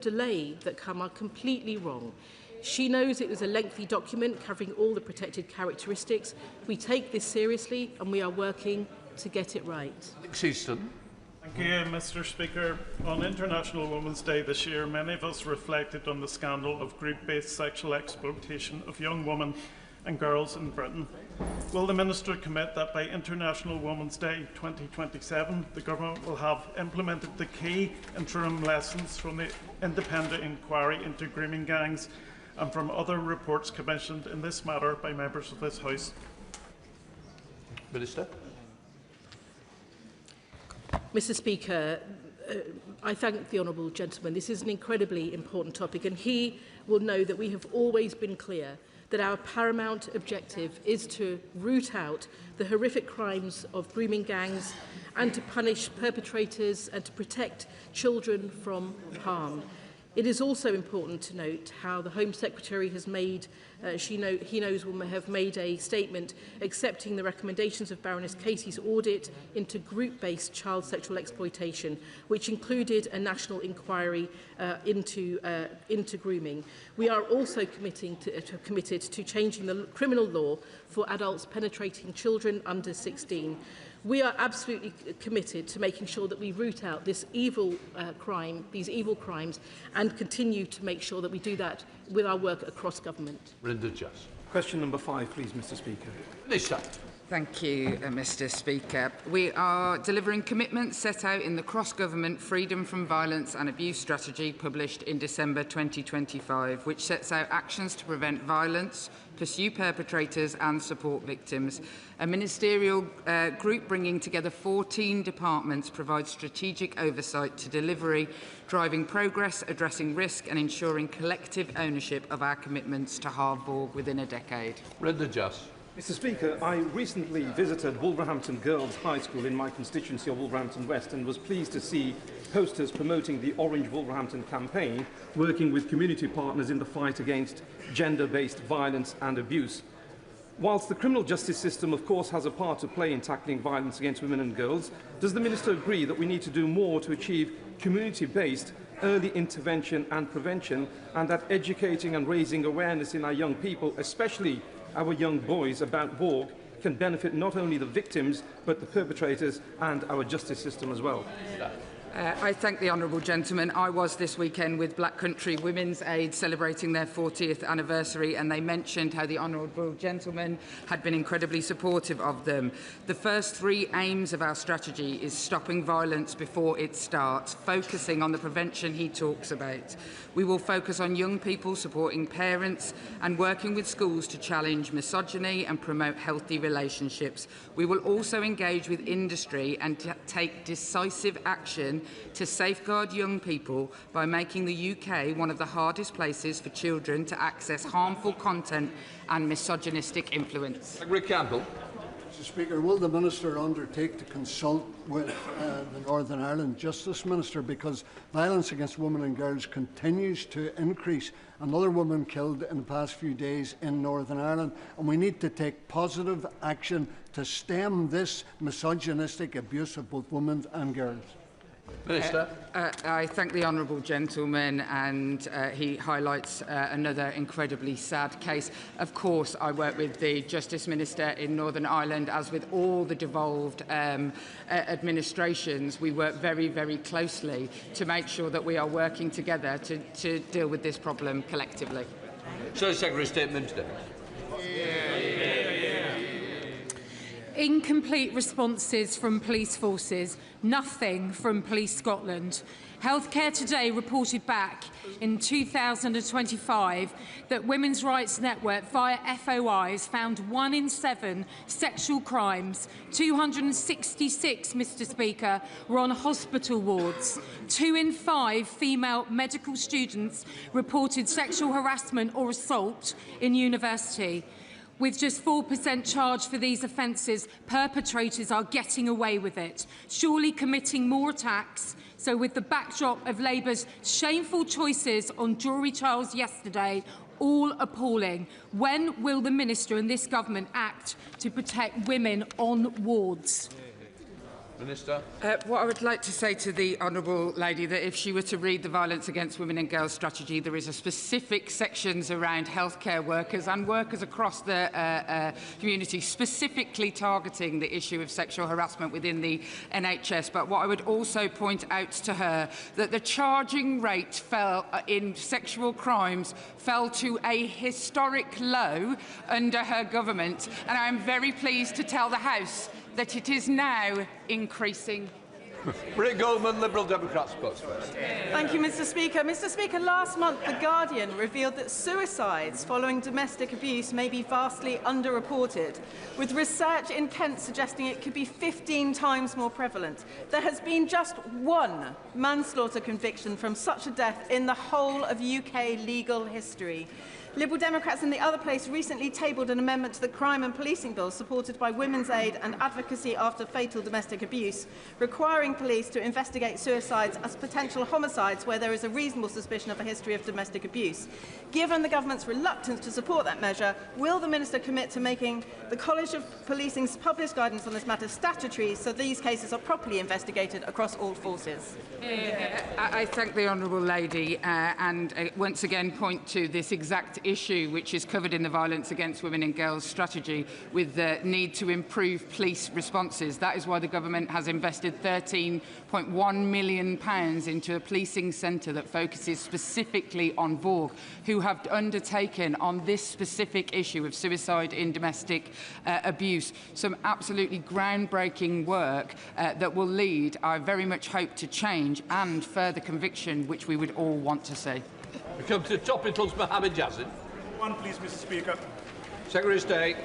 delay that come are completely wrong. She knows it was a lengthy document covering all the protected characteristics. We take this seriously and we are working to get it right. Thank you, Mr. Speaker. On International Women's Day this year, many of us reflected on the scandal of group-based sexual exploitation of young women and girls in Britain. Will the Minister commit that by International Women's Day 2027, the Government will have implemented the key interim lessons from the independent inquiry into grooming gangs and from other reports commissioned in this matter by members of this House? Minister. Mr. Speaker, I thank the honourable gentleman. This is an incredibly important topic, and he will know that we have always been clear that our paramount objective is to root out the horrific crimes of grooming gangs and to punish perpetrators and to protect children from harm. It is also important to note how the Home Secretary has made, will have made a statement accepting the recommendations of Baroness Casey's audit into group-based child sexual exploitation, which included a national inquiry into grooming. We are also committed to changing the criminal law for adults penetrating children under 16. We are absolutely committed to making sure that we root out this evil these evil crimes, and continue to make sure that we do that with our work across government. Question number 5, please, Mr. Speaker. Lisa. Thank you, Mr. Speaker. We are delivering commitments set out in the Cross-Government Freedom from Violence and Abuse Strategy published in December 2025, which sets out actions to prevent violence, pursue perpetrators and support victims. A ministerial group bringing together 14 departments provides strategic oversight to delivery, driving progress, addressing risk and ensuring collective ownership of our commitments to halve Borg within a decade. Mr. Speaker, I recently visited Wolverhampton Girls High School in my constituency of Wolverhampton West and was pleased to see posters promoting the Orange Wolverhampton campaign, working with community partners in the fight against gender-based violence and abuse. Whilst the criminal justice system, of course, has a part to play in tackling violence against women and girls, does the Minister agree that we need to do more to achieve community-based early intervention and prevention, and that educating and raising awareness in our young people, especially our young boys, about Borg can benefit not only the victims but the perpetrators and our justice system as well? I thank the honourable gentleman. I was this weekend with Black Country Women's Aid celebrating their 40th anniversary, and they mentioned how the honourable gentleman had been incredibly supportive of them. The first 3 aims of our strategy is stopping violence before it starts, focusing on the prevention he talks about. We will focus on young people, supporting parents and working with schools to challenge misogyny and promote healthy relationships. We will also engage with industry and take decisive action to safeguard young people by making the UK one of the hardest places for children to access harmful content and misogynistic influence. Rick Campbell. Mr. Speaker, will the Minister undertake to consult with the Northern Ireland Justice Minister, because violence against women and girls continues to increase? Another woman killed in the past few days in Northern Ireland, and we need to take positive action to stem this misogynistic abuse of both women and girls. Minister. I thank the honourable gentleman, and he highlights another incredibly sad case. Of course, I work with the Justice Minister in Northern Ireland, as with all the devolved administrations. We work very, very closely to make sure that we are working together to deal with this problem collectively. So, Secretary of State Minister. Incomplete responses from police forces, nothing from Police Scotland. Healthcare Today reported back in 2025 that Women's Rights Network via FOIs found 1 in 7 sexual crimes, 266, Mr. Speaker, were on hospital wards. 2 in 5 female medical students reported sexual harassment or assault in university. With just 4% charge for these offences, perpetrators are getting away with it, surely committing more attacks. So with the backdrop of Labour's shameful choices on jury trials yesterday, all appalling, when will the Minister and this government act to protect women on wards? Minister. What I would like to say to the Honourable Lady, that if she were to read the Violence Against Women and Girls strategy, there is a specific sections around healthcare workers and workers across the community, specifically targeting the issue of sexual harassment within the NHS. But what I would also point out to her, that the charging rate fell in sexual crimes fell to a historic low under her government, and I am very pleased to tell the House that it is now increasing. Britt Goldman, Liberal Democrat spokesperson. Thank you, Mr. Speaker. Mr. Speaker, last month The Guardian revealed that suicides following domestic abuse may be vastly underreported, with research in Kent suggesting it could be 15 times more prevalent. There has been just one manslaughter conviction from such a death in the whole of UK legal history. Liberal Democrats in the other place recently tabled an amendment to the Crime and Policing Bill supported by Women's Aid and Advocacy After Fatal Domestic Abuse, requiring police to investigate suicides as potential homicides where there is a reasonable suspicion of a history of domestic abuse. Given the government's reluctance to support that measure, will the Minister commit to making the College of Policing's published guidance on this matter statutory so these cases are properly investigated across all forces? I thank the Honourable Lady and once again point to this exact issue which is covered in the Violence Against Women and Girls strategy, with the need to improve police responses. That is why the government has invested £13.1 million into a policing centre that focuses specifically on VOG, who have undertaken on this specific issue of suicide in domestic abuse some absolutely groundbreaking work that will lead, I very much hope, to change and further conviction, which we would all want to see. We come to Topicals, Mohammed Yazid. One, please, Mr. Speaker. Secretary of State.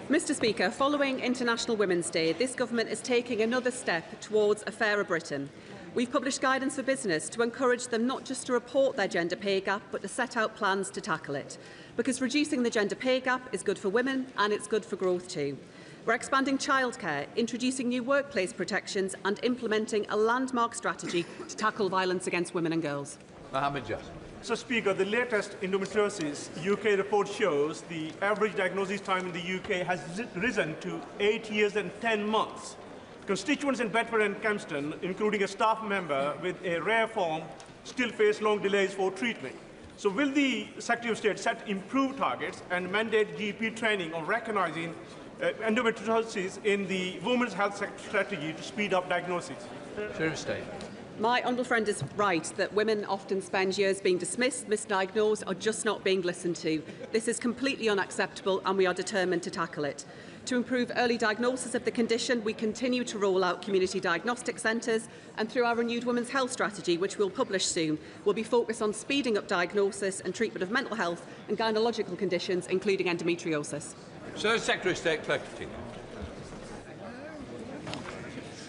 Mr. Speaker, following International Women's Day, this government is taking another step towards a fairer Britain. We've published guidance for business to encourage them not just to report their gender pay gap, but to set out plans to tackle it. Because reducing the gender pay gap is good for women and it's good for growth too. We're expanding childcare, introducing new workplace protections and implementing a landmark strategy to tackle violence against women and girls. Mohammed Yazid. Mr. Speaker, the latest endometriosis UK report shows the average diagnosis time in the UK has risen to 8 years and 10 months. Constituents in Bedford and Kempston, including a staff member with a rare form, still face long delays for treatment. So will the Secretary of State set improved targets and mandate GP training on recognising endometriosis in the women's health strategy to speed up diagnosis? Secretary of State. My honourable friend is right that women often spend years being dismissed, misdiagnosed or just not being listened to. This is completely unacceptable and we are determined to tackle it. To improve early diagnosis of the condition, we continue to roll out community diagnostic centres, and through our renewed women's health strategy, which we'll publish soon, we'll be focused on speeding up diagnosis and treatment of mental health and gynaecological conditions, including endometriosis. Sir, Secretary of State, Clerk of Tina.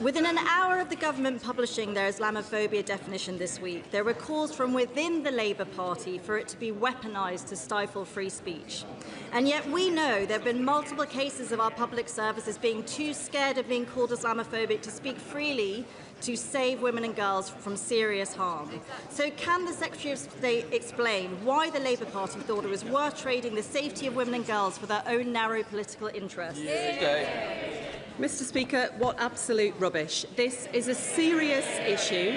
Within an hour of the government publishing their Islamophobia definition this week, there were calls from within the Labour Party for it to be weaponised to stifle free speech. And yet we know there have been multiple cases of our public services being too scared of being called Islamophobic to speak freely to save women and girls from serious harm. So can the Secretary of State explain why the Labour Party thought it was worth trading the safety of women and girls for their own narrow political interests? Mr. Speaker, what absolute rubbish. This is a serious issue.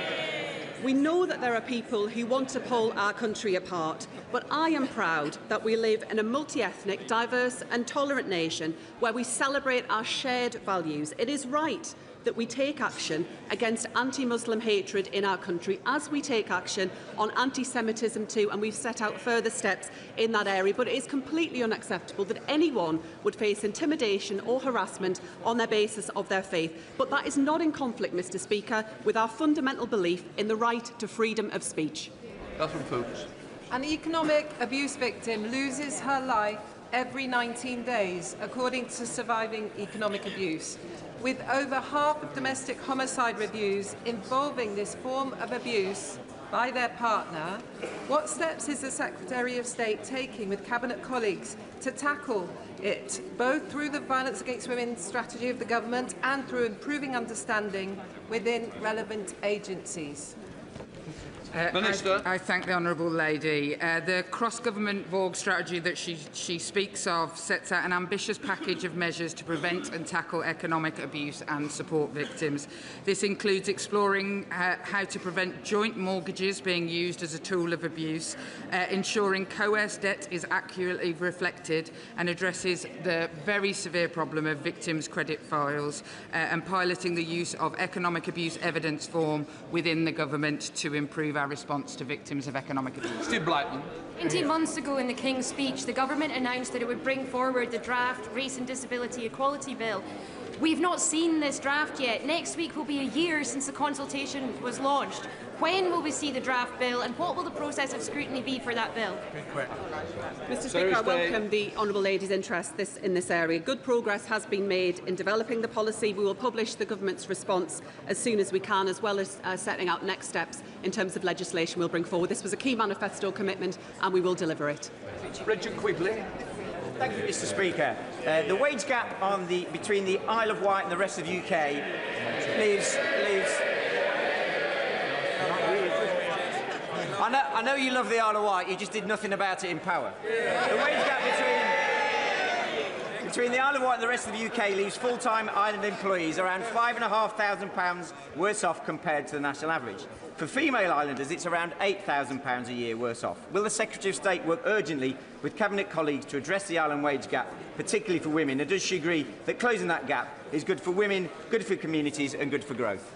We know that there are people who want to pull our country apart, but I am proud that we live in a multi-ethnic, diverse and tolerant nation where we celebrate our shared values. It is right that we take action against anti-Muslim hatred in our country, as we take action on anti-Semitism too, and we've set out further steps in that area. But it is completely unacceptable that anyone would face intimidation or harassment on the basis of their faith. But that is not in conflict, Mr. Speaker, with our fundamental belief in the right to freedom of speech. Catherine Fuchs. An economic abuse victim loses her life every 19 days, according to Surviving Economic Abuse. With over half of domestic homicide reviews involving this form of abuse by their partner, what steps is the Secretary of State taking with Cabinet colleagues to tackle it, both through the Violence Against Women strategy of the government and through improving understanding within relevant agencies? Minister. I thank the honourable lady. The cross-government Vorg strategy that she speaks of sets out an ambitious package of measures to prevent and tackle economic abuse and support victims. This includes exploring how to prevent joint mortgages being used as a tool of abuse, ensuring coerced debt is accurately reflected and addresses the very severe problem of victims' credit files, and piloting the use of economic abuse evidence form within the government to improve our response to victims of economic abuse. Steve Blackman. 18 months ago in the King's Speech, the government announced that it would bring forward the draft Race and Disability Equality Bill. We've not seen this draft yet. Next week will be a year since the consultation was launched. When will we see the draft bill, and what will the process of scrutiny be for that bill? Mr. Speaker, I welcome the honourable lady's interest in this area. Good progress has been made in developing the policy. We will publish the government's response as soon as we can, as well as setting out next steps in terms of legislation we'll bring forward. This was a key manifesto commitment, and we will deliver it. Richard Quigley. Thank you, Mr. Speaker. The wage gap between the Isle of Wight and the rest of the UK leaves. I know you love the Isle of Wight. You just did nothing about it in power. The wage gap between the Isle of Wight and the rest of the UK leaves full-time island employees around £5,500 worse off compared to the national average. For female islanders, it's around £8,000 a year worse off. Will the Secretary of State work urgently with Cabinet colleagues to address the island wage gap, particularly for women? And does she agree that closing that gap is good for women, good for communities and good for growth?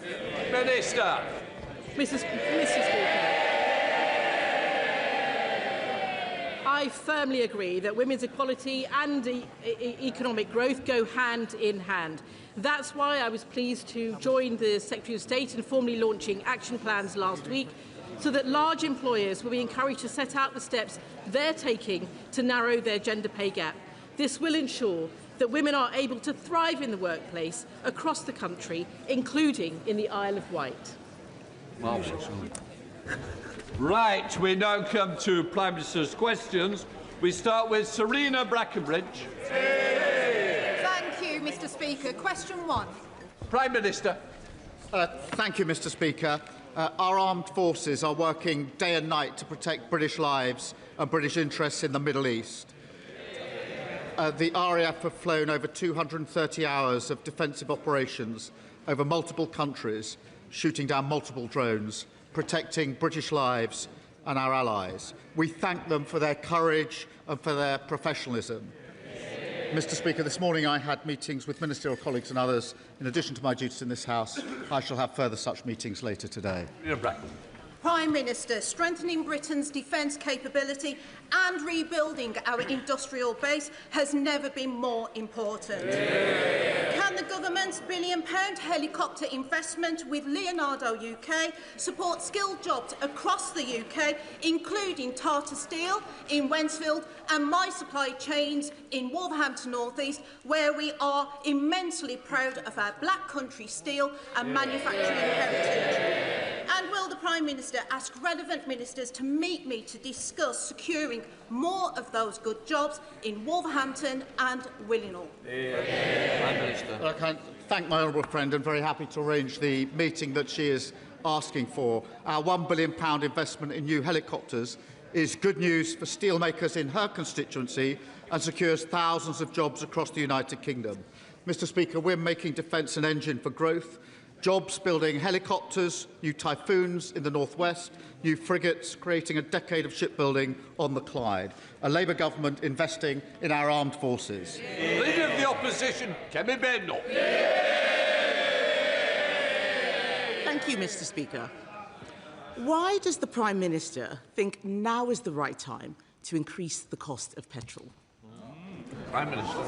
Minister. Mr. Speaker, I firmly agree that women's equality and economic growth go hand in hand. That's why I was pleased to join the Secretary of State in formally launching action plans last week, so that large employers will be encouraged to set out the steps they're taking to narrow their gender pay gap. This will ensure that women are able to thrive in the workplace across the country, including in the Isle of Wight. Marvellous. Right, we now come to Prime Minister's questions. We start with Serena Brackenbridge. Thank you, Mr. Speaker. Question 1. Prime Minister. Thank you, Mr. Speaker. Our armed forces are working day and night to protect British lives and British interests in the Middle East. The RAF have flown over 230 hours of defensive operations over multiple countries, shooting down multiple drones, protecting British lives and our allies. We thank them for their courage and for their professionalism. Mr. Speaker, this morning I had meetings with ministerial colleagues and others. In addition to my duties in this House, I shall have further such meetings later today. Prime Minister, strengthening Britain's defence capability and rebuilding our industrial base has never been more important. Can the government's £1 billion helicopter investment with Leonardo UK support skilled jobs across the UK, including Tata Steel in Wensfield and My Supply Chains in Wolverhampton North East, where we are immensely proud of our Black Country steel and manufacturing heritage? And will the Prime Minister ask relevant ministers to meet me to discuss securing more of those good jobs in Wolverhampton and Willenhall? Prime Minister. I can thank my honourable friend and very happy to arrange the meeting that she is asking for. Our £1 billion investment in new helicopters is good news for steelmakers in her constituency and secures thousands of jobs across the United Kingdom. Mr. Speaker, we're making defence an engine for growth. Jobs building helicopters, new Typhoons in the northwest, new frigates, creating a decade of shipbuilding on the Clyde. A Labour government investing in our armed forces. Leader of the Opposition, Kemi Benno. Thank you, Mr. Speaker. Why does the Prime Minister think now is the right time to increase the cost of petrol? Prime Minister.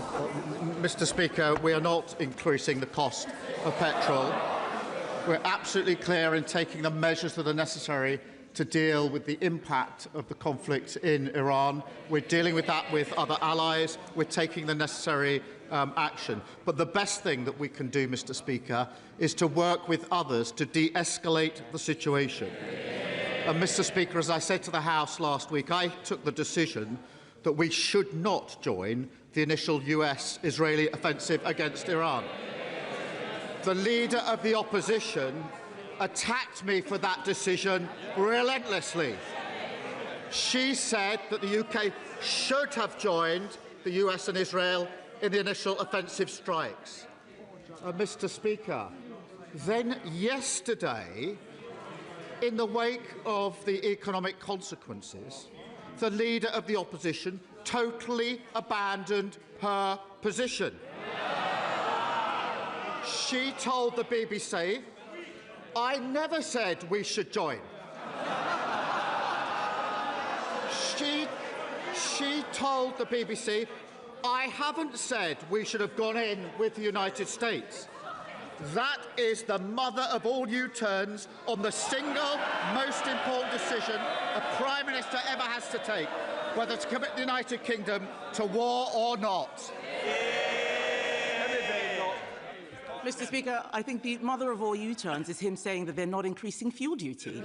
Mr. Speaker, we are not increasing the cost of petrol. We're absolutely clear in taking the measures that are necessary to deal with the impact of the conflict in Iran. We're dealing with that with other allies. We're taking the necessary action. But the best thing that we can do, Mr. Speaker, is to work with others to de-escalate the situation. And, Mr. Speaker, as I said to the House last week, I took the decision that we should not join the initial US-Israeli offensive against Iran. The Leader of the Opposition attacked me for that decision relentlessly. She said that the UK should have joined the US and Israel in the initial offensive strikes. Mr. Speaker, then yesterday, in the wake of the economic consequences, the Leader of the Opposition totally abandoned her position. She told the BBC, "I never said we should join." She told the BBC, "I haven't said we should have gone in with the United States." That is the mother of all U-turns on the single most important decision a Prime Minister ever has to take, whether to commit the United Kingdom to war or not. Mr. Speaker, I think the mother of all U-turns is him saying that they're not increasing fuel duty.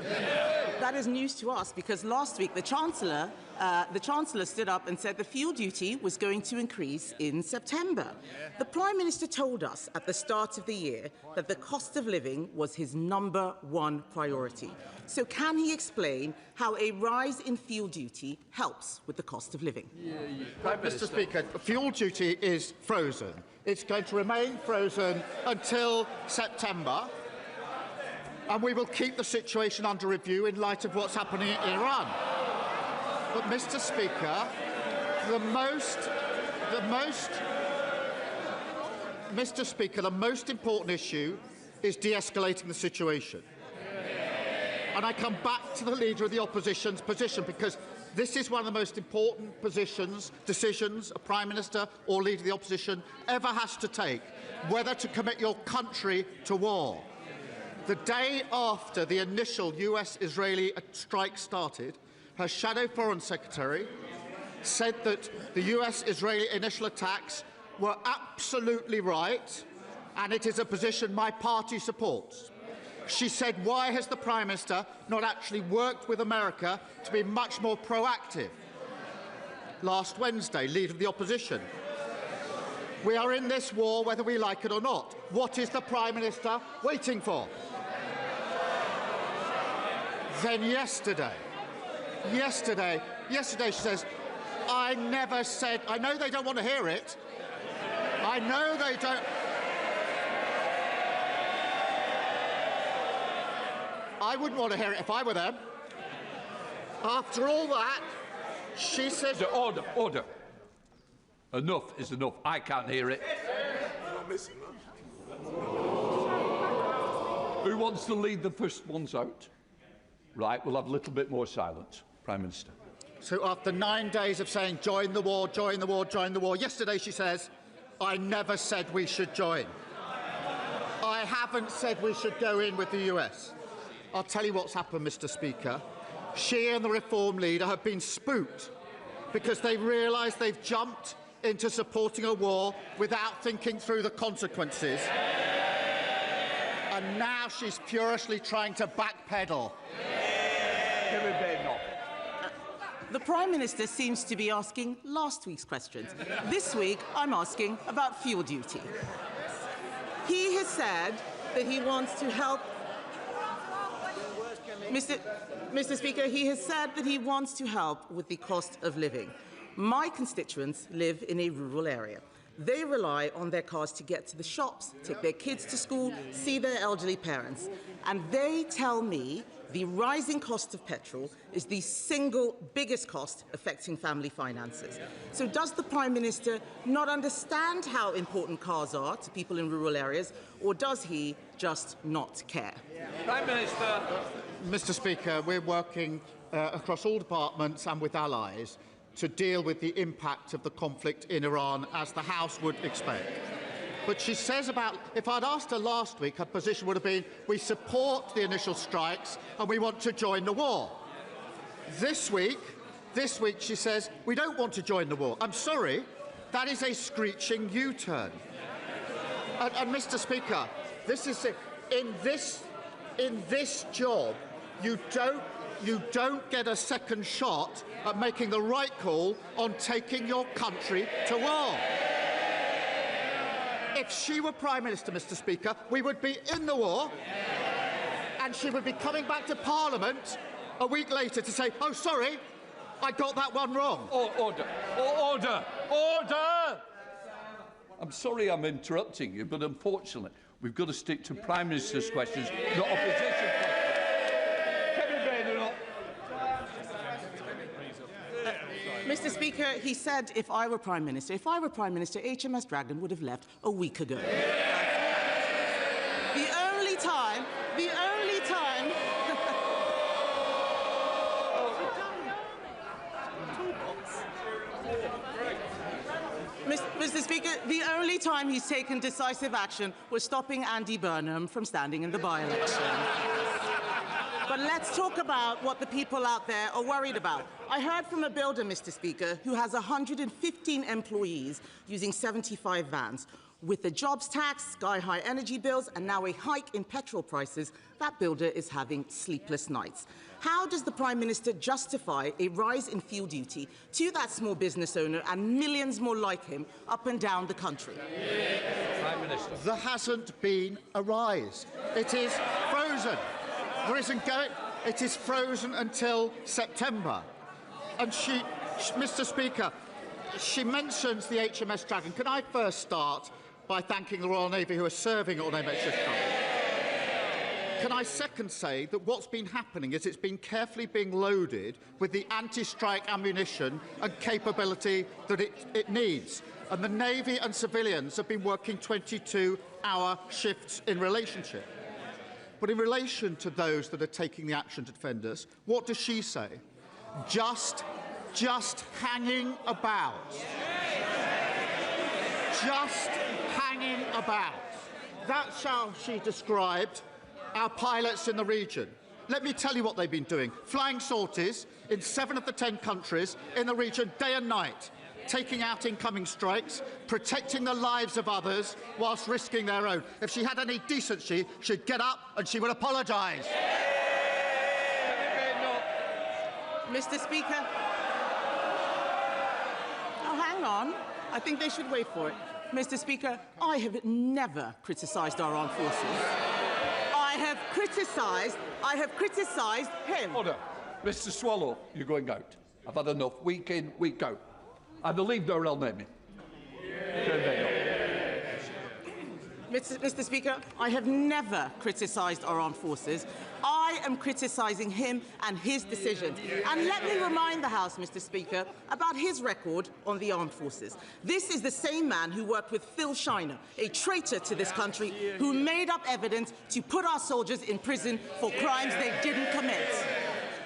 That is news to us because last week the Chancellor stood up and said the fuel duty was going to increase in September. The Prime Minister told us at the start of the year that the cost of living was his #1 priority. So can he explain how a rise in fuel duty helps with the cost of living? Mr. Speaker, fuel duty is frozen. It's going to remain frozen until September, and we will keep the situation under review in light of what's happening in Iran. But, Mr. Speaker, the most important issue is de-escalating the situation. And I come back to the Leader of the Opposition's position because this is one of the most important decisions a Prime Minister or Leader of the Opposition ever has to take, whether to commit your country to war. The day after the initial US-Israeli strike started, her shadow Foreign Secretary said that the US-Israeli initial attacks were absolutely right, and it is a position my party supports. She said, why has the Prime Minister not actually worked with America to be much more proactive? Last Wednesday, Leader of the Opposition. We are in this war whether we like it or not. What is the Prime Minister waiting for? Then yesterday she says, I never said, I know they don't want to hear it. I know they don't. I wouldn't want to hear it if I were them. After all that, she says... Order, order. Enough is enough. I can't hear it. Who wants to lead the first ones out? Right, we'll have a little bit more silence. Prime Minister. So after 9 days of saying, join the war, join the war, join the war, yesterday she says, I never said we should join. I haven't said we should go in with the US. I'll tell you what's happened, Mr. Speaker. She and the Reform leader have been spooked because they realise they've jumped into supporting a war without thinking through the consequences. And now she's furiously trying to backpedal. The Prime Minister seems to be asking last week's questions. This week, I'm asking about fuel duty. He has said that he wants to help... Mr. Speaker, he has said that he wants to help with the cost of living. My constituents live in a rural area. They rely on their cars to get to the shops, take their kids to school, see their elderly parents. And they tell me the rising cost of petrol is the single biggest cost affecting family finances. So does the Prime Minister not understand how important cars are to people in rural areas, or does he just not care? Prime Minister. Mr. Speaker, we're working across all departments and with allies to deal with the impact of the conflict in Iran, as the House would expect. But she says about, if I'd asked her last week, her position would have been, we support the initial strikes and we want to join the war. This week she says, we don't want to join the war. I'm sorry, that is a screeching U-turn. And Mr. Speaker, this is in this job, you don't get a second shot at making the right call on taking your country to war. If she were Prime Minister, Mr. Speaker, we would be in the war, and she would be coming back to Parliament a week later to say, oh, sorry, I got that one wrong. Order! Order! Order! I'm sorry I'm interrupting you, but unfortunately, we've got to stick to Prime Minister's questions, not opposition questions. Mr. Speaker, he said if I were Prime Minister, HMS Dragon would have left a week ago. The only time... Mr. Speaker, the only time he's taken decisive action was stopping Andy Burnham from standing in the by-election. But let's talk about what the people out there are worried about. I heard from a builder, Mr. Speaker, who has 115 employees using 75 vans. With the jobs tax, sky-high energy bills, and now a hike in petrol prices, that builder is having sleepless nights. How does the Prime Minister justify a rise in fuel duty to that small business owner and millions more like him up and down the country? Prime Minister. There hasn't been a rise. It is frozen. There isn't going. It is frozen until September. And Mr. Speaker, she mentions the HMS Dragon. Can I first start by thanking the Royal Navy who are serving on HMS Dragon? Can I second say that what's been happening is it's been carefully being loaded with the anti-strike ammunition and capability that it needs. And the Navy and civilians have been working 22-hour shifts in relationship. But in relation to those that are taking the action to defend us, what does she say? Just hanging about. Just hanging about. That's how she described our pilots in the region. Let me tell you what they've been doing. Flying sorties in 7 of the 10 countries in the region day and night, taking out incoming strikes, protecting the lives of others whilst risking their own. If she had any decency, she'd get up and she would apologise. Mr. Speaker. Oh, hang on. I think they should wait for it. Mr. Speaker, I have never criticised our armed forces. I have criticised him. Order. Mr. Swallow, you're going out. I've had enough. Week in, week out. I believe the Royal Navy. Mr. Speaker, I have never criticised our armed forces. I am criticising him and his decisions. And let me remind the House, Mr. Speaker, about his record on the armed forces. This is the same man who worked with Phil Shiner, a traitor to this country, who made up evidence to put our soldiers in prison for crimes they didn't commit.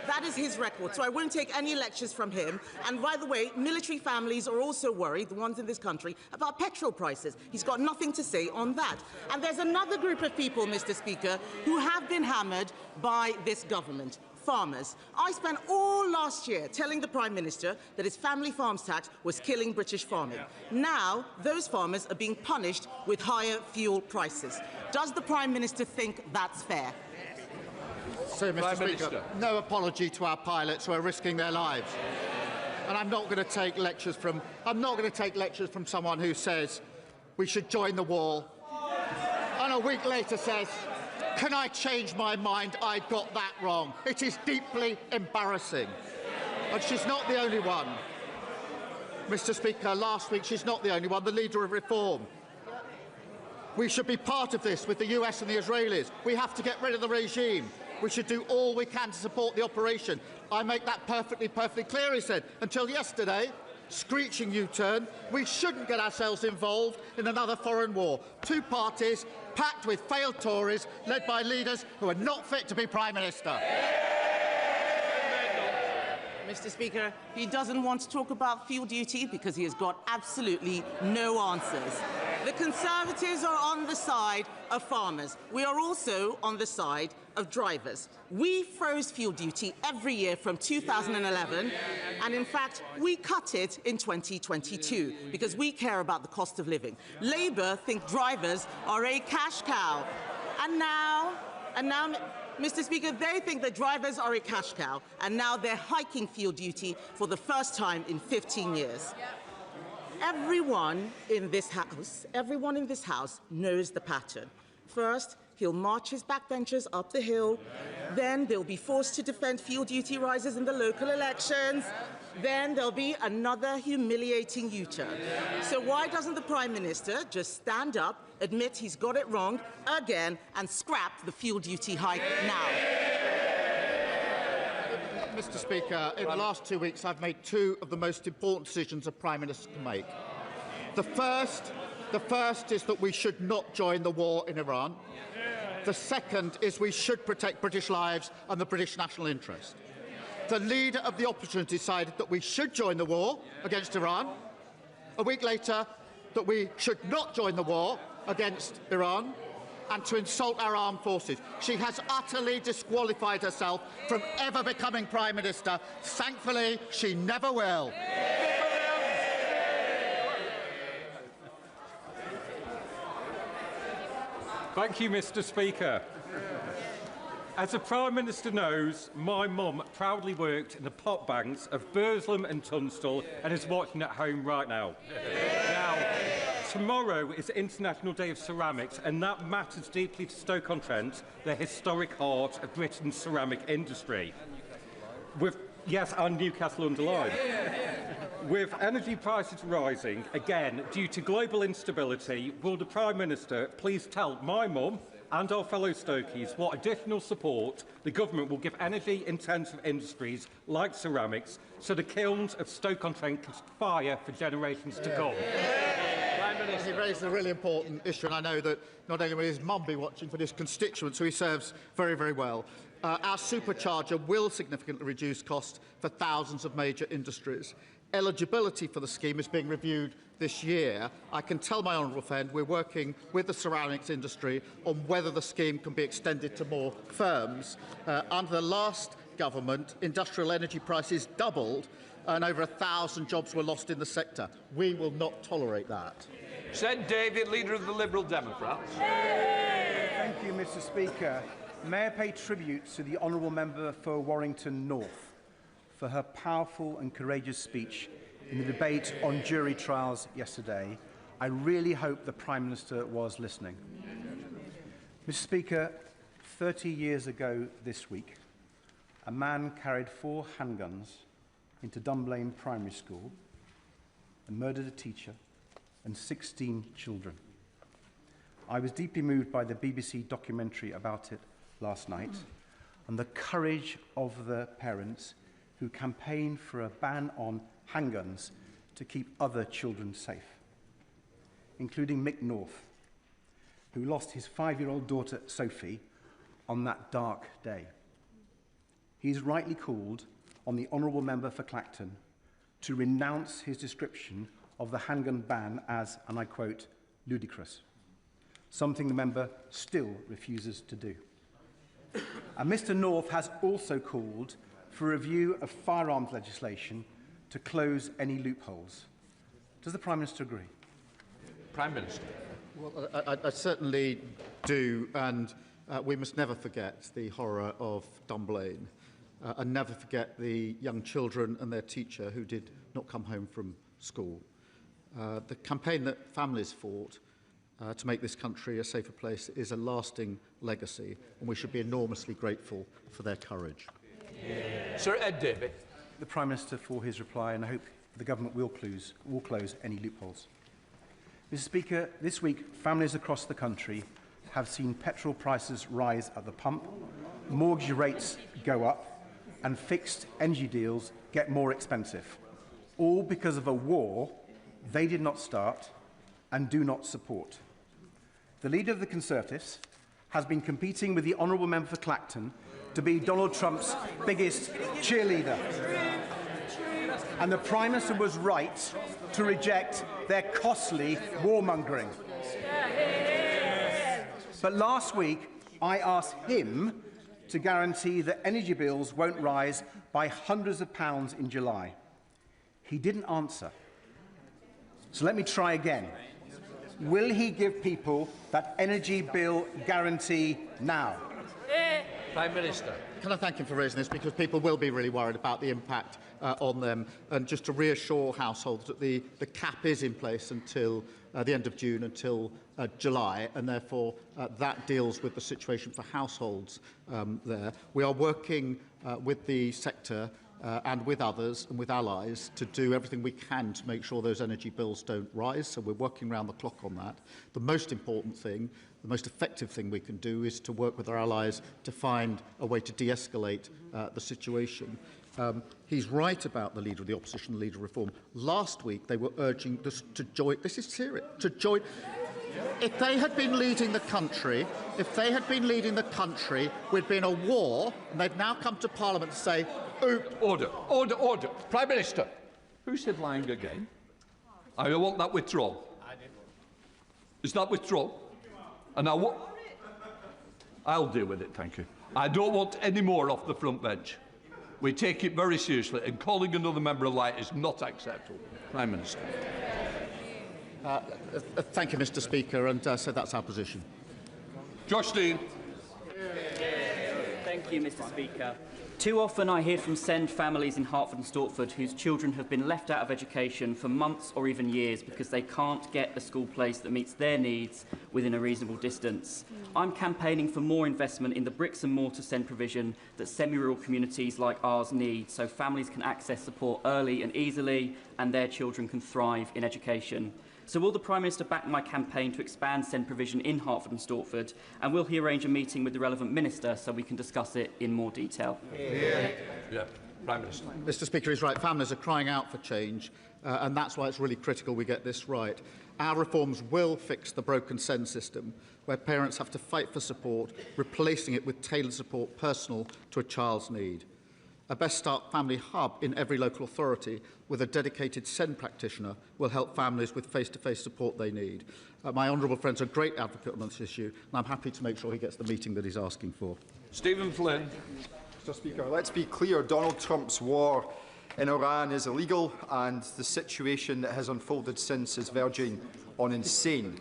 That is his record, so I won't take any lectures from him. And by the way, military families are also worried, the ones in this country, about petrol prices. He's got nothing to say on that. And there's another group of people, Mr. Speaker, who have been hammered by this government. Farmers. I spent all last year telling the Prime Minister that his family farms tax was killing British farming. Now, those farmers are being punished with higher fuel prices. Does the Prime Minister think that's fair? So, Mr. Speaker, no apology to our pilots who are risking their lives. And I'm not going to take lectures from someone who says we should join the war, and a week later says, can I change my mind? I got that wrong. It is deeply embarrassing. And she's not the only one. Mr. Speaker, last week she's not the only one, the leader of Reform. We should be part of this with the US and the Israelis. We have to get rid of the regime. We should do all we can to support the operation. I make that perfectly clear, he said. Until yesterday, screeching U-turn, we shouldn't get ourselves involved in another foreign war. Two parties packed with failed Tories, led by leaders who are not fit to be Prime Minister. Mr. Speaker, he doesn't want to talk about fuel duty because he has got absolutely no answers. The Conservatives are on the side of farmers. We are also on the side of drivers. We froze fuel duty every year from 2011, and in fact, we cut it in 2022 because we care about the cost of living. Labour think drivers are a cash cow. And now, Mr. Speaker, they think that drivers are a cash cow, and now they're hiking fuel duty for the first time in 15 years. Everyone in this House knows the pattern. First, He'll march his backbenchers up the hill. Then they'll be forced to defend fuel duty rises in the local elections. Then there'll be another humiliating U-turn. So why doesn't the Prime Minister just stand up, admit he's got it wrong again, and scrap the fuel duty hike now? Mr. Speaker, in the last 2 weeks, I've made two of the most important decisions a Prime Minister can make. The first is that we should not join the war in Iran. The second is we should protect British lives and the British national interest. The leader of the opposition decided that we should join the war against Iran. A week later, that we should not join the war against Iran and to insult our armed forces. She has utterly disqualified herself from ever becoming Prime Minister. Thankfully, she never will. Thank you, Mr. Speaker. As the Prime Minister knows, my mum proudly worked in the pot banks of Burslem and Tunstall and is watching at home right now. Now, tomorrow is International Day of Ceramics, and that matters deeply to Stoke-on-Trent, the historic heart of Britain's ceramic industry. And Newcastle-under-Lyme. With energy prices rising, again, due to global instability, will the Prime Minister please tell my mum and our fellow Stokies what additional support the government will give energy-intensive industries like ceramics so the kilns of Stoke-on-Trent can fire for generations to come? He raised a really important issue, and I know that not only will his mum be watching, but his constituents, who he serves very, very well. Our supercharger will significantly reduce costs for thousands of major industries. Eligibility for the scheme is being reviewed this year. I can tell my honourable friend we're working with the ceramics industry on whether the scheme can be extended to more firms. Under the last government, industrial energy prices doubled and over 1,000 jobs were lost in the sector. We will not tolerate that. Said David, Leader of the Liberal Democrats. Thank you, Mr. Speaker. May I pay tribute to the Honourable Member for Warrington North for her powerful and courageous speech in the debate on jury trials yesterday. I really hope the Prime Minister was listening. Mr. Speaker, 30 years ago this week, a man carried 4 handguns into Dunblane Primary School and murdered a teacher and 16 children. I was deeply moved by the BBC documentary about it last night and the courage of the parents who campaigned for a ban on handguns to keep other children safe, including Mick North, who lost his 5-year-old daughter Sophie on that dark day. He's rightly called on the Honourable Member for Clacton to renounce his description of the handgun ban as, and I quote, ludicrous, something the member still refuses to do. And Mr. North has also called for a review of firearms legislation to close any loopholes. Does the Prime Minister agree? Prime Minister. Well, I certainly do, and we must never forget the horror of Dunblane and never forget the young children and their teacher who did not come home from school. The campaign that families fought to make this country a safer place is a lasting legacy, and we should be enormously grateful for their courage. Sir Ed Davey. The Prime Minister for his reply, and I hope the government will close any loopholes. Mr. Speaker, this week families across the country have seen petrol prices rise at the pump, mortgage rates go up, and fixed energy deals get more expensive, all because of a war they did not start and do not support. The leader of the Conservatives has been competing with the Honourable Member for Clacton to be Donald Trump's biggest cheerleader. And the Prime Minister was right to reject their costly warmongering. But last week, I asked him to guarantee that energy bills won't rise by hundreds of pounds in July. He didn't answer. So let me try again. Will he give people that energy bill guarantee now? Prime Minister. Can I thank him for raising this, because people will be really worried about the impact on them, and just to reassure households that the cap is in place until the end of June, until July, and therefore that deals with the situation for households there. We are working with the sector and with others and with allies to do everything we can to make sure those energy bills don't rise, so we're working round the clock on that. The most important thing, the most effective thing we can do is to work with our allies to find a way to de-escalate the situation. He's right about the Leader of the Opposition, the Leader of Reform. Last week they were urging us to join, this is serious, to join. If they had been leading the country, we'd be in a war, and they've now come to Parliament to say, Order. Prime Minister, who said lying again? I want that withdrawn. Is that withdrawn? And I'll deal with it, thank you. I don't want any more off the front bench. We take it very seriously, and calling another member a liar is not acceptable. Prime Minister. Thank you, Mr. Speaker, and so that's our position. Josh Dean. Thank you, Mr. Speaker. Too often I hear from SEND families in Hertford and Stortford whose children have been left out of education for months or even years because they can't get a school place that meets their needs within a reasonable distance. I'm campaigning for more investment in the bricks and mortar SEND provision that semi-rural communities like ours need, so families can access support early and easily and their children can thrive in education. So will the Prime Minister back my campaign to expand SEND provision in Hertford and Stortford, and will he arrange a meeting with the relevant minister so we can discuss it in more detail? Yeah. Prime Minister. Mr. Speaker, he's right. Families are crying out for change, and that's why it's really critical we get this right. Our reforms will fix the broken SEND system, where parents have to fight for support, replacing it with tailored support personal to a child's need. A Best Start family hub in every local authority with a dedicated SEND practitioner will help families with face-to-face support they need. My honourable friend's a great advocate on this issue, and I'm happy to make sure he gets the meeting that he's asking for. Stephen Flynn. Mr. Speaker, let's be clear. Donald Trump's war in Iran is illegal, and the situation that has unfolded since is verging on insane.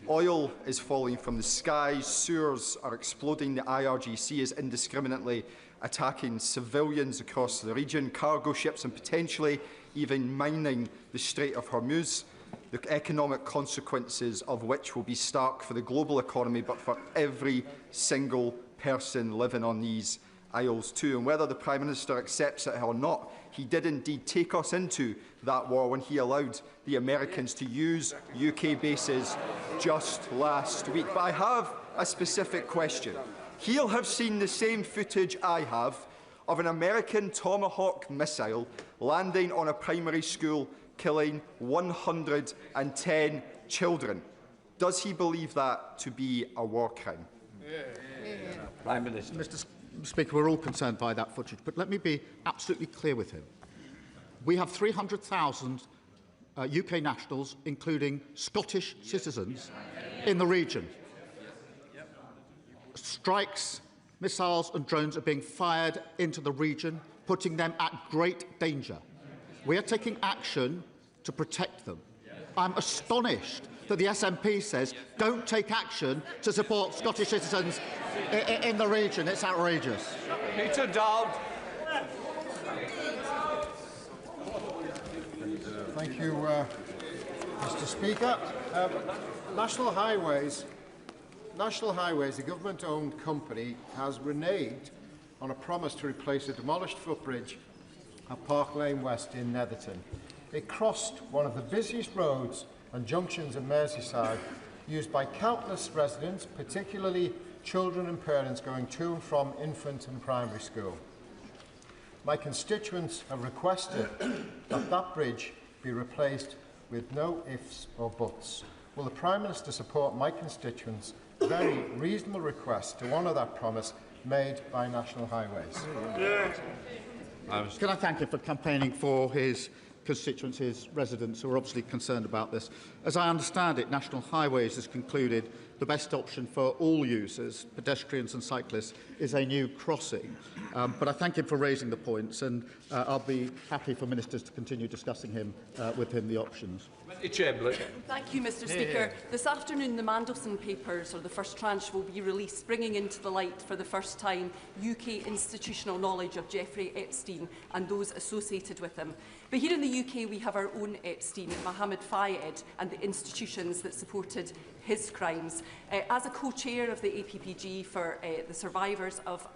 Oil is falling from the skies, sewers are exploding, the IRGC is indiscriminately attacking civilians across the region, cargo ships and potentially even mining the Strait of Hormuz, the economic consequences of which will be stark for the global economy but for every single person living on these isles too. And whether the Prime Minister accepts it or not, he did indeed take us into that war when he allowed the Americans to use UK bases just last week. But I have a specific question. He'll have seen the same footage I have of an American Tomahawk missile landing on a primary school, killing 110 children. Does he believe that to be a war crime? Prime Minister. Mr. Speaker, we're all concerned by that footage, but let me be absolutely clear with him. We have 300,000 UK nationals, including Scottish citizens, in the region. Strikes, missiles and drones are being fired into the region, putting them at great danger. We are taking action to protect them. I'm astonished that the SNP says don't take action to support Scottish citizens in the region. It's outrageous. Peter Dowd. Thank you, Mr. Speaker. National Highways, the government-owned company, has reneged on a promise to replace a demolished footbridge at Park Lane West in Netherton. It crossed one of the busiest roads and junctions in Merseyside, used by countless residents, particularly children and parents going to and from infant and primary school. My constituents have requested that that bridge be replaced with no ifs or buts. Will the Prime Minister support my constituents' very reasonable request to honour that promise made by National Highways? Can I thank him for campaigning for his constituents, his residents, who are obviously concerned about this? As I understand it, National Highways has concluded the best option for all users, pedestrians and cyclists, is a new crossing. But I thank him for raising the points, and I'll be happy for ministers to continue discussing with him the options. Thank you, Mr. Speaker. This afternoon, the Mandelson papers, or the first tranche, will be released, bringing into the light for the first time UK institutional knowledge of Jeffrey Epstein and those associated with him. But here in the UK, we have our own Epstein, Mohammed Fayed, and the institutions that supported his crimes. As a co-chair of the APPG for the survivors of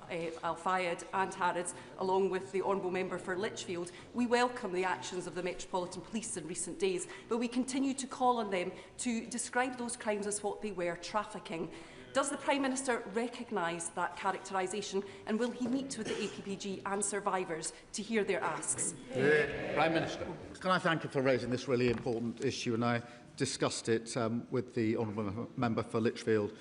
Al Fayed and Harrods, along with the Honourable Member for Lichfield, we welcome the actions of the Metropolitan Police in recent days, but we continue to call on them to describe those crimes as what they were, trafficking. Does the Prime Minister recognise that characterisation, and will he meet with the APPG and survivors to hear their asks? Prime Minister. Can I thank you for raising this really important issue, and I discussed it with the Honourable Member for Lichfield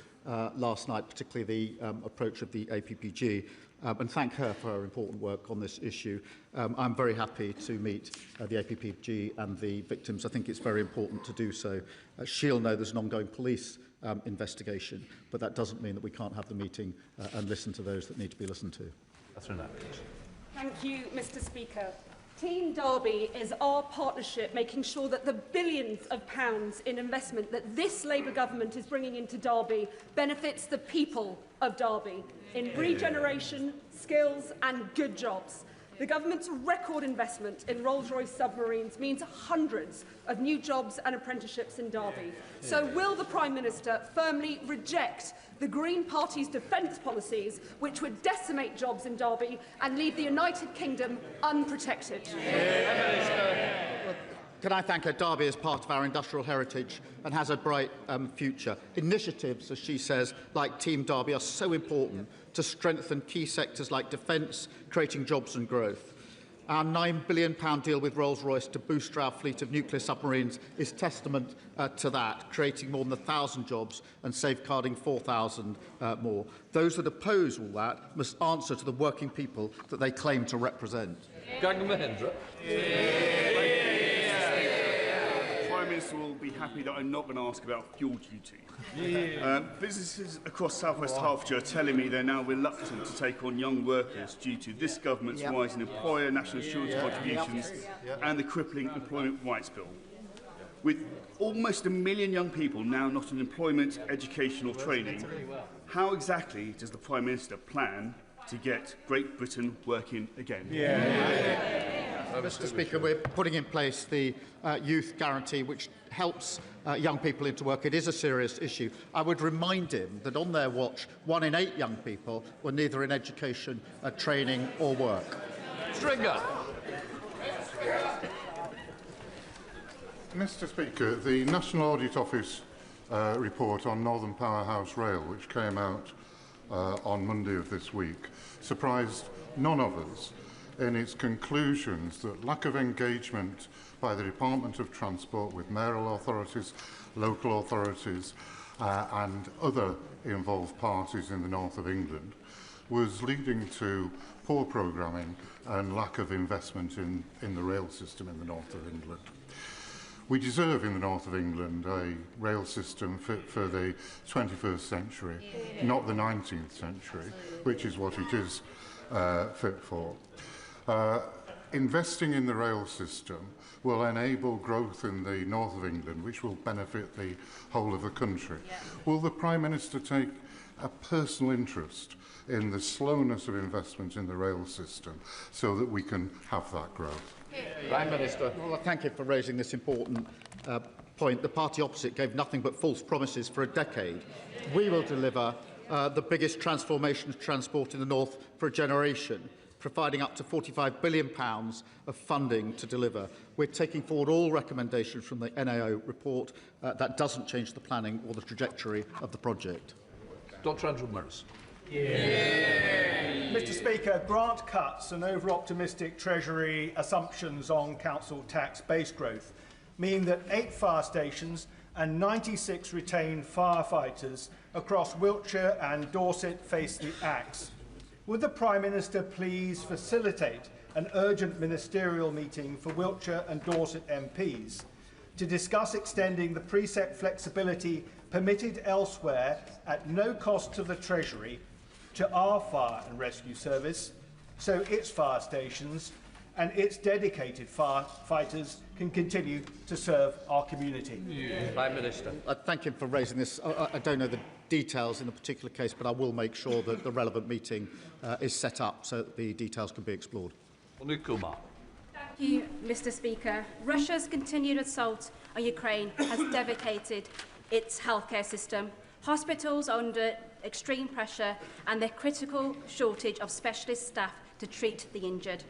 last night, particularly the approach of the APPG, and thank her for her important work on this issue. I'm very happy to meet the APPG and the victims. I think it's very important to do so. She'll know there's an ongoing police investigation, but that doesn't mean that we can't have the meeting and listen to those that need to be listened to. Thank you, Mr. Speaker. Team Derby is our partnership making sure that the billions of pounds in investment that this Labour government is bringing into Derby benefits the people of Derby in regeneration, skills and good jobs. The government's record investment in Rolls-Royce submarines means hundreds of new jobs and apprenticeships in Derby. So will the Prime Minister firmly reject the Green Party's defence policies, which would decimate jobs in Derby and leave the United Kingdom unprotected? Can I thank her? Derby is part of our industrial heritage and has a bright future. Initiatives, as she says, like Team Derby are so important to strengthen key sectors like defence, creating jobs and growth. Our £9 billion deal with Rolls-Royce to boost our fleet of nuclear submarines is testament to that, creating more than 1,000 jobs and safeguarding 4,000 more. Those that oppose all that must answer to the working people that they claim to represent. Mahindra. The Prime Minister will be happy that I'm not going to ask about fuel duty. Businesses across South West Hertfordshire are telling me they're now reluctant to take on young workers due to this government's rise in employer national insurance contributions and the crippling Employment Rights Bill. With almost 1 million young people now not in employment, education or training, how exactly does the Prime Minister plan to get Great Britain working again? Mr. Speaker, we're putting in place the Youth Guarantee, which helps young people into work. It is a serious issue. I would remind him that on their watch, 1 in 8 young people were neither in education, training or work. Stringer. Mr. Speaker, the National Audit Office report on Northern Powerhouse Rail, which came out on Monday of this week, surprised none of us in its conclusions that lack of engagement by the Department of Transport with mayoral authorities, local authorities and other involved parties in the north of England was leading to poor programming and lack of investment in the rail system in the north of England. We deserve in the north of England a rail system fit for the 21st century, not the 19th century, which is what it is fit for. Investing in the rail system will enable growth in the north of England, which will benefit the whole of the country. Will the Prime Minister take a personal interest in the slowness of investment in the rail system so that we can have that growth? Prime Minister. Well, thank you for raising this important point. The party opposite gave nothing but false promises for a decade. We will deliver the biggest transformation of transport in the north for a generation, providing up to £45 billion of funding to deliver. We're taking forward all recommendations from the NAO report. That doesn't change the planning or the trajectory of the project. Dr. Andrew Morris. Mr. Speaker, grant cuts and over-optimistic Treasury assumptions on council tax base growth mean that 8 fire stations and 96 retained firefighters across Wiltshire and Dorset face the axe. Would the Prime Minister please facilitate an urgent ministerial meeting for Wiltshire and Dorset MPs to discuss extending the preset flexibility permitted elsewhere at no cost to the Treasury to our fire and rescue service, so its fire stations and its dedicated firefighters can continue to serve our community. Prime Minister. I thank him for raising this. I don't know the details in the particular case, but I will make sure that the relevant meeting is set up so that the details can be explored. Kumar. Thank you, Mr. Speaker. Russia's continued assault on Ukraine has devastated its healthcare system. Hospitals are under extreme pressure and their critical shortage of specialist staff to treat the injured.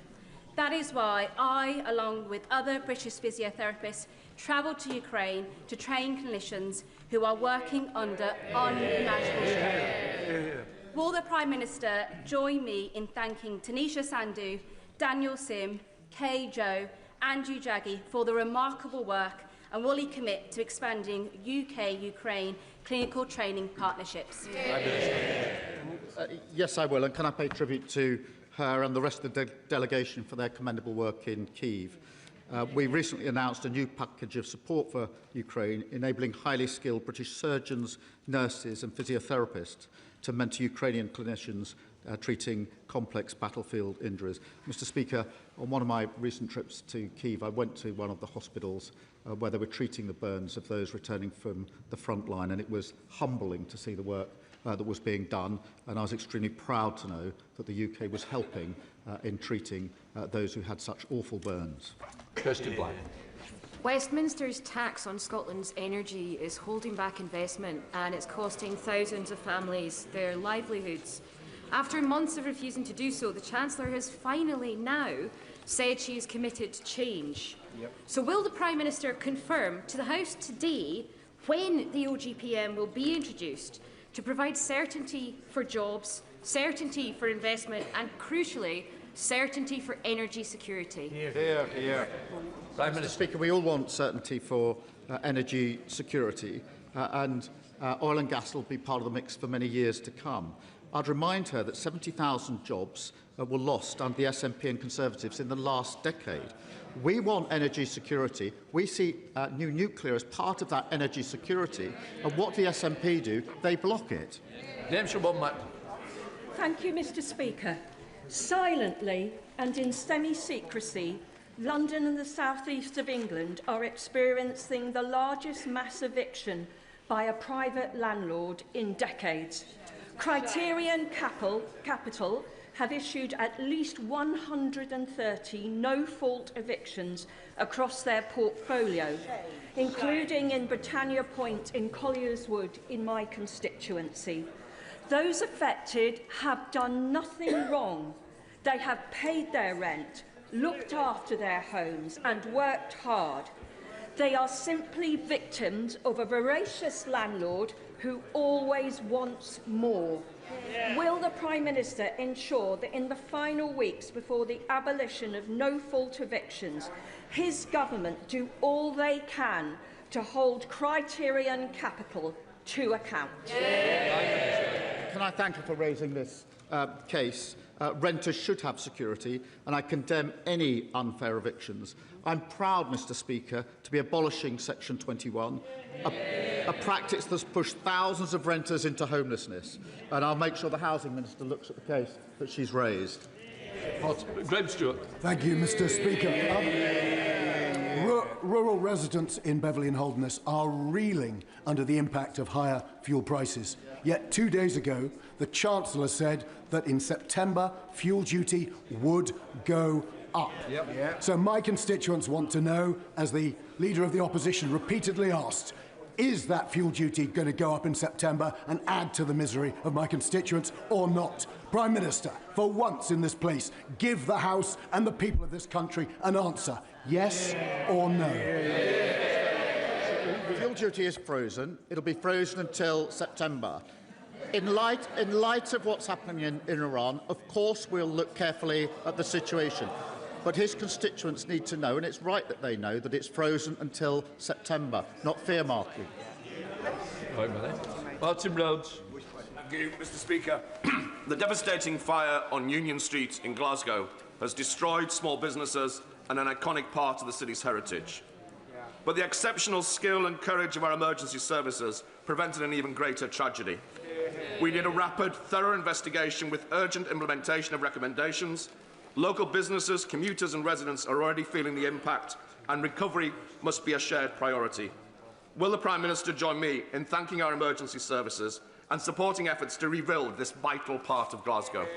That is why I, along with other British physiotherapists, travelled to Ukraine to train clinicians who are working under unimaginable strain. Will the Prime Minister join me in thanking Tanisha Sandhu, Daniel Sim, Kay Joe, Andrew Jaggi for the remarkable work, and will he commit to expanding UK-Ukraine clinical training partnerships? Yes, I will. And can I pay tribute to her and the rest of the delegation for their commendable work in Kyiv. We recently announced a new package of support for Ukraine, enabling highly skilled British surgeons, nurses and physiotherapists to mentor Ukrainian clinicians treating complex battlefield injuries. Mr. Speaker, on one of my recent trips to Kyiv, I went to one of the hospitals where they were treating the burns of those returning from the front line, and it was humbling to see the work that was being done, and I was extremely proud to know that the UK was helping in treating those who had such awful burns. Kirsty Black. Westminster's tax on Scotland's energy is holding back investment and it's costing thousands of families their livelihoods. After months of refusing to do so, the Chancellor has finally now said she is committed to change. So will the Prime Minister confirm to the House today when the OGPM will be introduced to provide certainty for jobs, certainty for investment and, crucially, certainty for energy security? Prime Minister. Speaker, we all want certainty for energy security and oil and gas will be part of the mix for many years to come. I'd remind her that 70,000 jobs were lost under the SNP and Conservatives in the last decade. We want energy security. We see new nuclear as part of that energy security. And what the SNP do, they block it. Thank you, Mr. Speaker. Silently and in semi-secrecy, London and the southeast of England are experiencing the largest mass eviction by a private landlord in decades. Criterion Capital have issued at least 130 no-fault evictions across their portfolio, including in Britannia Point in Collier's Wood in my constituency. Those affected have done nothing wrong. They have paid their rent, looked after their homes and worked hard. They are simply victims of a voracious landlord who always wants more. Will the Prime Minister ensure that in the final weeks before the abolition of no-fault evictions, his government do all they can to hold Criterion Capital to account? Can I thank her for raising this case? Renters should have security, and I condemn any unfair evictions. I'm proud, Mr. Speaker, to be abolishing Section 21, a practice that's pushed thousands of renters into homelessness. And I'll make sure the Housing Minister looks at the case that she's raised. Graham Stewart. Thank you, Mr. Speaker. Rural residents in Beverley and Holderness are reeling under the impact of higher fuel prices. Yet 2 days ago, the Chancellor said that in September, fuel duty would go up. So my constituents want to know, as the Leader of the Opposition repeatedly asked, is that fuel duty going to go up in September and add to the misery of my constituents or not? Prime Minister, for once in this place, give the House and the people of this country an answer. Yes or no? Fuel duty is frozen. It'll be frozen until September. In light of what's happening in Iran, of course we'll look carefully at the situation. But his constituents need to know, and it's right that they know, that it's frozen until September, not fear-marking. Martin Rhodes. Thank you, Mr. Speaker. The devastating fire on Union Street in Glasgow has destroyed small businesses and an iconic part of the city's heritage. But the exceptional skill and courage of our emergency services prevented an even greater tragedy. We need a rapid, thorough investigation with urgent implementation of recommendations. Local businesses, commuters and residents are already feeling the impact, and recovery must be a shared priority. Will the Prime Minister join me in thanking our emergency services and supporting efforts to rebuild this vital part of Glasgow?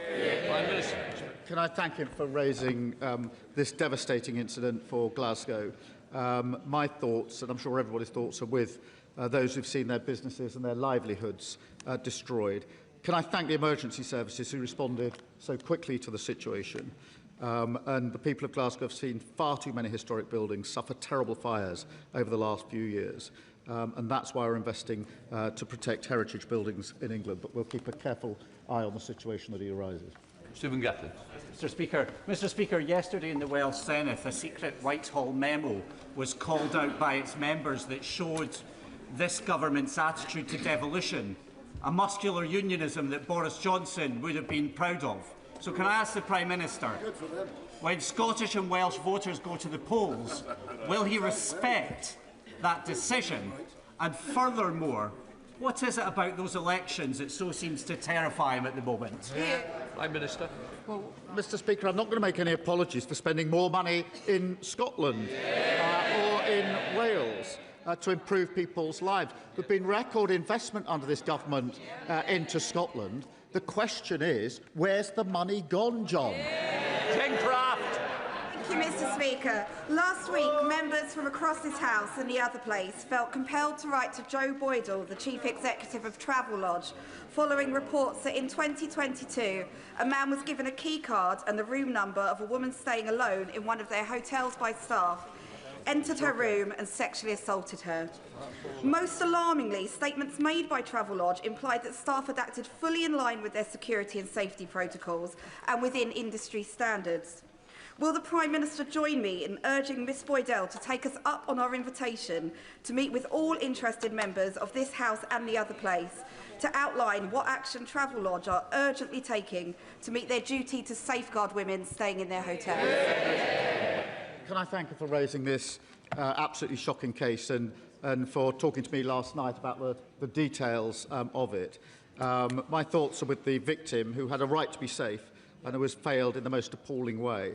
Prime Minister. Can I thank him for raising this devastating incident for Glasgow? My thoughts, and I'm sure everybody's thoughts, are with those who've seen their businesses and their livelihoods destroyed. Can I thank the emergency services who responded so quickly to the situation? And the people of Glasgow have seen far too many historic buildings suffer terrible fires over the last few years. And that's why we're investing to protect heritage buildings in England. But we'll keep a careful eye on the situation that he arises. Stephen Gatlin. Mr. Speaker, yesterday in the Welsh Senate, a secret Whitehall memo was called out by its members that showed this government's attitude to devolution, a muscular unionism that Boris Johnson would have been proud of. So can I ask the Prime Minister, when Scottish and Welsh voters go to the polls, will he respect that decision? And furthermore, what is it about those elections that so seems to terrify him at the moment? Prime Minister. Well, Mr. Speaker, I'm not going to make any apologies for spending more money in Scotland or in Wales to improve people's lives. There's been record investment under this government into Scotland. The question is, where's the money gone, John? Thank you, Mr. Speaker. Last week, members from across this House and the other place felt compelled to write to Joe Boydell, the Chief Executive of Travelodge, following reports that in 2022, a man was given a key card and the room number of a woman staying alone in one of their hotels by staff, entered her room and sexually assaulted her. Most alarmingly, statements made by Travelodge implied that staff had acted fully in line with their security and safety protocols and within industry standards. Will the Prime Minister join me in urging Ms Boydell to take us up on our invitation to meet with all interested members of this House and the other place to outline what action Travelodge are urgently taking to meet their duty to safeguard women staying in their hotels? Can I thank her for raising this absolutely shocking case and for talking to me last night about the details of it. My thoughts are with the victim, who had a right to be safe and who was failed in the most appalling way.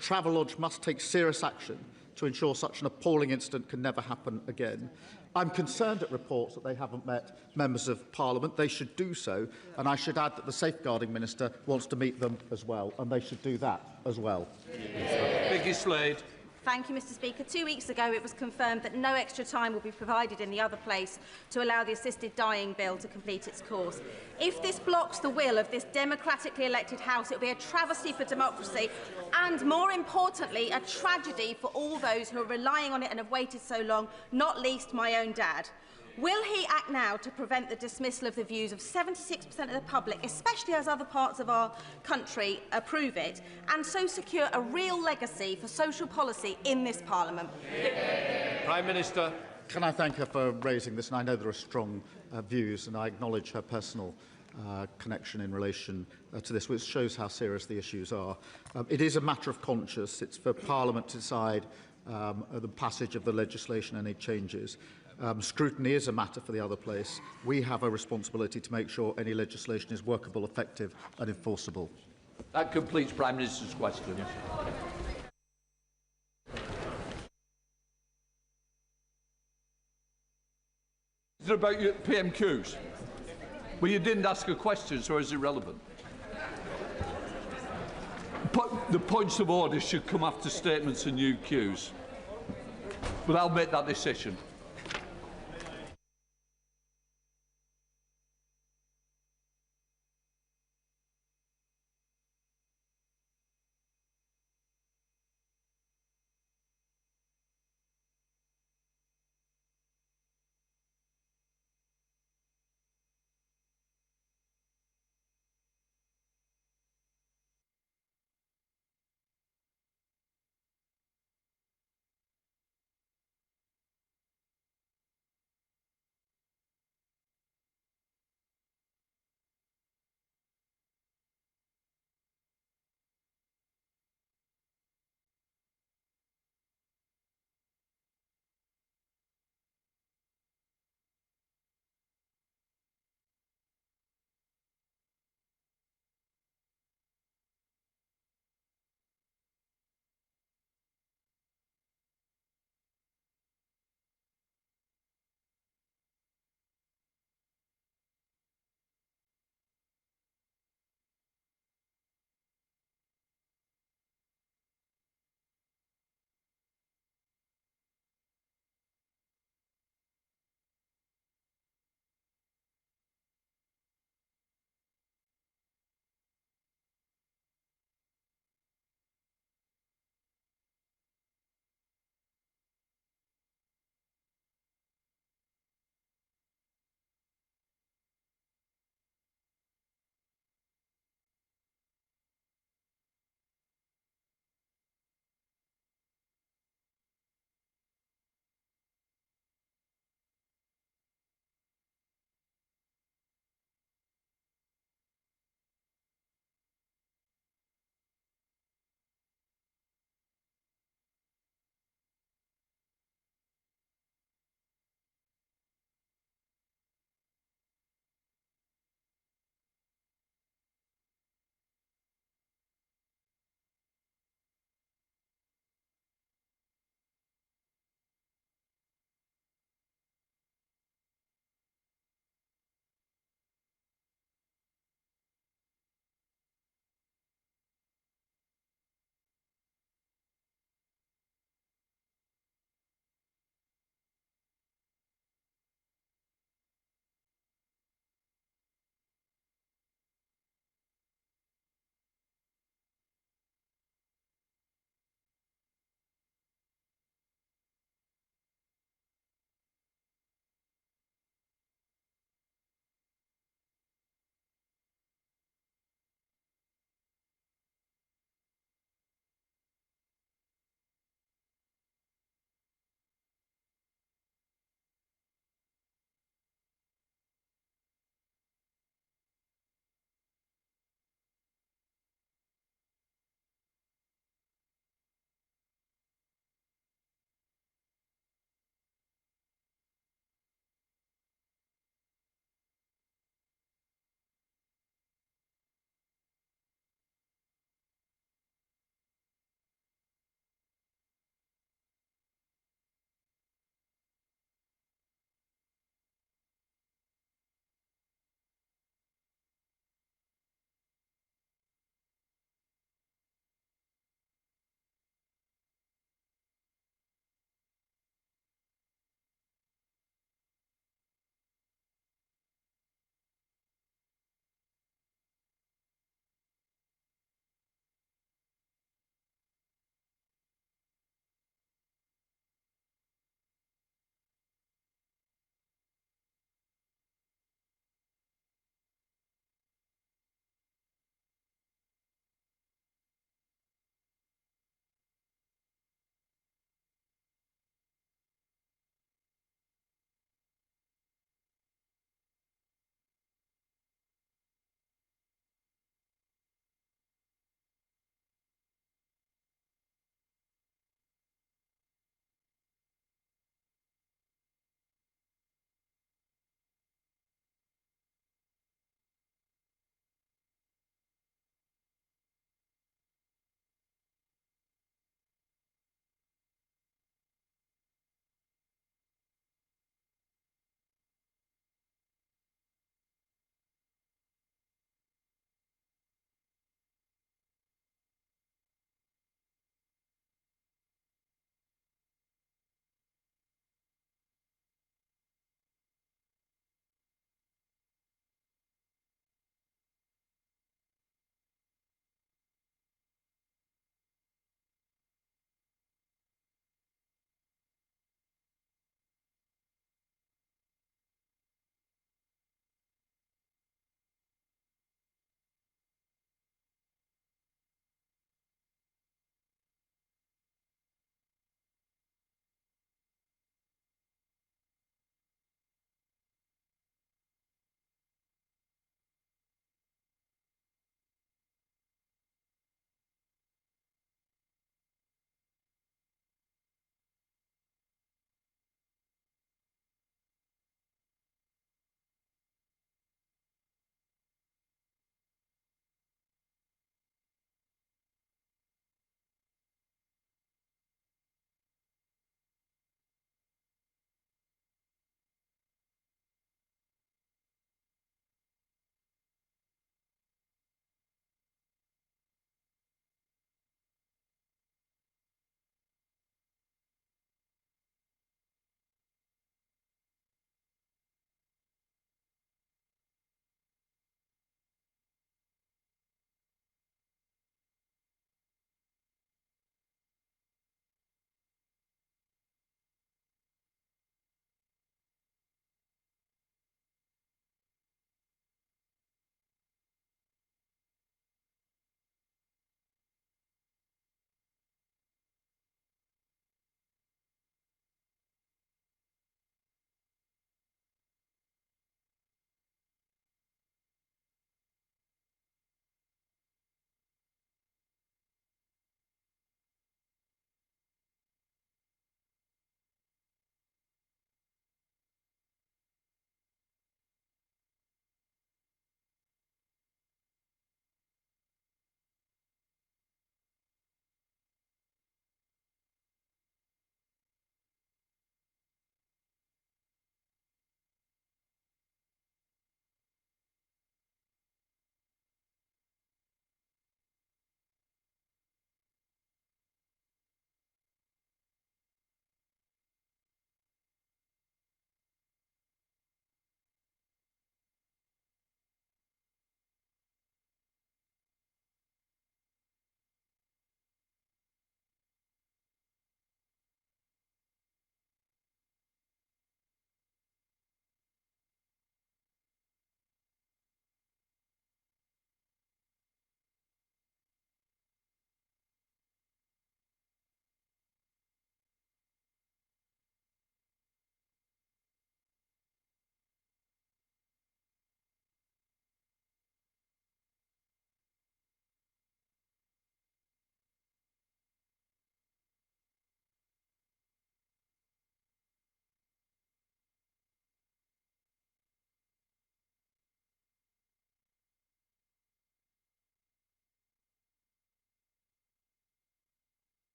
Travelodge must take serious action to ensure such an appalling incident can never happen again. I'm concerned at reports that they haven't met members of Parliament. They should do so, and I should add that the Safeguarding Minister wants to meet them as well, and they should do that as well. Vicky Slade. Thank you, Mr. Speaker. 2 weeks ago, it was confirmed that no extra time will be provided in the other place to allow the assisted dying bill to complete its course. If this blocks the will of this democratically elected House, it will be a travesty for democracy and, more importantly, a tragedy for all those who are relying on it and have waited so long, not least my own dad. Will he act now to prevent the dismissal of the views of 76% of the public, especially as other parts of our country approve it, and so secure a real legacy for social policy in this Parliament? Prime Minister. Can I thank her for raising this? And I know there are strong views, and I acknowledge her personal connection in relation to this, which shows how serious the issues are. It is a matter of conscience. It's for Parliament to decide the passage of the legislation and any changes. Scrutiny is a matter for the other place. We have a responsibility to make sure any legislation is workable, effective and enforceable. That completes Prime Minister's questions. Is it about your PMQs? Well, you didn't ask a question, so it's irrelevant. The points of order should come after statements and new cues. But I'll make that decision.